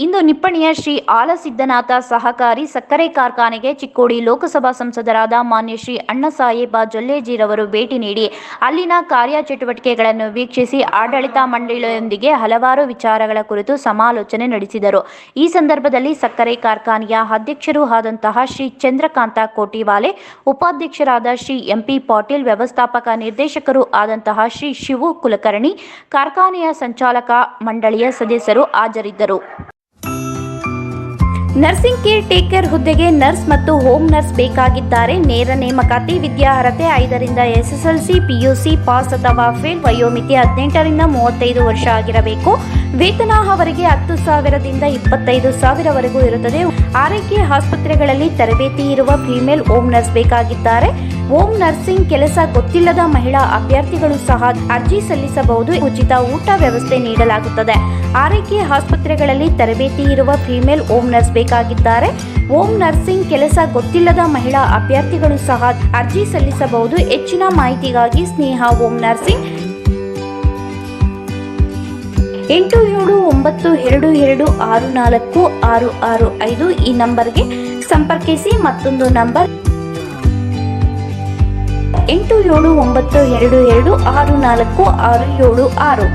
ಇಂದು ನಿಪ್ಪಣಿಯ ಶ್ರೀ ಆಲಸಿದ್ದನಾಥ ಸಹಕಾರಿ ಸಕ್ಕರೆ ಕಾರ್ಖಾನೆಗೆ ಚಿಕ್ಕೋಡಿ ಲೋಕಸಭಾ ಸಂಸದರಾದ ಮಾನ್ಯ ಶ್ರೀ ಅಣ್ಣಸಾಹೇಬ ಜೊಲ್ಲೆಜಿರವರು ಭೇಟಿ ನೀಡಿ ಅಲ್ಲಿನ ಕಾರ್ಯಚಟುವಟಿಕೆಗಳನ್ನು ವೀಕ್ಷಿಸಿ ಆಡಳಿತ ಮಂಡಳಿಯೊಂದಿಗೆ ಹಲವಾರು ವಿಚಾರಗಳ ಕುರಿತು ಸಮಾಲೋಚನೆ ನಡೆಸಿದರು. ಈ ಸಂದರ್ಭದಲ್ಲಿ ಸಕ್ಕರೆ ಕಾರ್ಖಾನೆಯ ಅಧ್ಯಕ್ಷರೂ ಆದಂತಹ ಶ್ರೀ ಚಂದ್ರಕಾಂತ ಕೋಟಿವಾಲೆ, ಉಪಾಧ್ಯಕ್ಷರಾದ ಶ್ರೀ ಎಂಪಿ ಪಾಟೀಲ್, ವ್ಯವಸ್ಥಾಪಕ ನಿರ್ದೇಶಕರೂ ಆದಂತಹ ಶ್ರೀ ಶಿವು ಕುಲಕರ್ಣಿ, ಕಾರ್ಖಾನೆಯ ಸಂಚಾಲಕ ಮಂಡಳಿಯ ಸದಸ್ಯರು ಹಾಜರಿದ್ದರು. ನರ್ಸಿಂಗ್ ಕೇರ್ ಟೇಕರ್ ಹುದ್ದೆಗೆ ನರ್ಸ್ ಮತ್ತು ಹೋಮ್ ನರ್ಸ್ ಬೇಕಾಗಿದ್ದಾರೆ. ನೇರ ನೇಮಕಾತಿ. ವಿದ್ಯಾರ್ಹತೆ 5ರಿಂದ SSLC, PUC ಪಾಸ್ ಅಥವಾ ಫೇಲ್. ವಯೋಮಿತಿ 18ರಿಂದ 35 ವರ್ಷ ಆಗಿರಬೇಕು. ವೇತನ ಅವರಿಗೆ 10,000ದಿಂದ 25,000ವರೆಗೂ ಇರುತ್ತದೆ. ಆರೈಕೆ ಆಸ್ಪತ್ರೆಗಳಲ್ಲಿ ತರಬೇತಿ ಇರುವ ಫಿಮೇಲ್ ಹೋಮ್ ನರ್ಸ್ ಬೇಕಾಗಿದ್ದಾರೆ. ಹೋಮ್ ನರ್ಸಿಂಗ್ ಕೆಲಸ ಗೊತ್ತಿಲ್ಲದ ಮಹಿಳಾ ಅಭ್ಯರ್ಥಿಗಳು ಸಹ ಅರ್ಜಿ ಸಲ್ಲಿಸಬಹುದು. ಉಚಿತ ಊಟ ವ್ಯವಸ್ಥೆ ನೀಡಲಾಗುತ್ತದೆ. ಆರೈಕೆ ಆಸ್ಪತ್ರೆಗಳಲ್ಲಿ ತರಬೇತಿ ಇರುವ ಫಿಮೇಲ್ ಹೋಮ್ ನರ್ಸ್ ಬೇಕಾಗಿದ್ದಾರೆ. ಹೋಮ್ ನರ್ಸಿಂಗ್ ಕೆಲಸ ಗೊತ್ತಿಲ್ಲದ ಮಹಿಳಾ ಅಭ್ಯರ್ಥಿಗಳು ಸಹ ಅರ್ಜಿ ಸಲ್ಲಿಸಬಹುದು. ಹೆಚ್ಚಿನ ಮಾಹಿತಿಗಾಗಿ ಸ್ನೇಹ ಹೋಮ್ ನರ್ಸಿಂಗ್ 8792264665 ಈ ನಂಬರ್ಗೆ ಸಂಪರ್ಕಿಸಿ. ಮತ್ತೊಂದು ನಂಬರ್ 8792264676.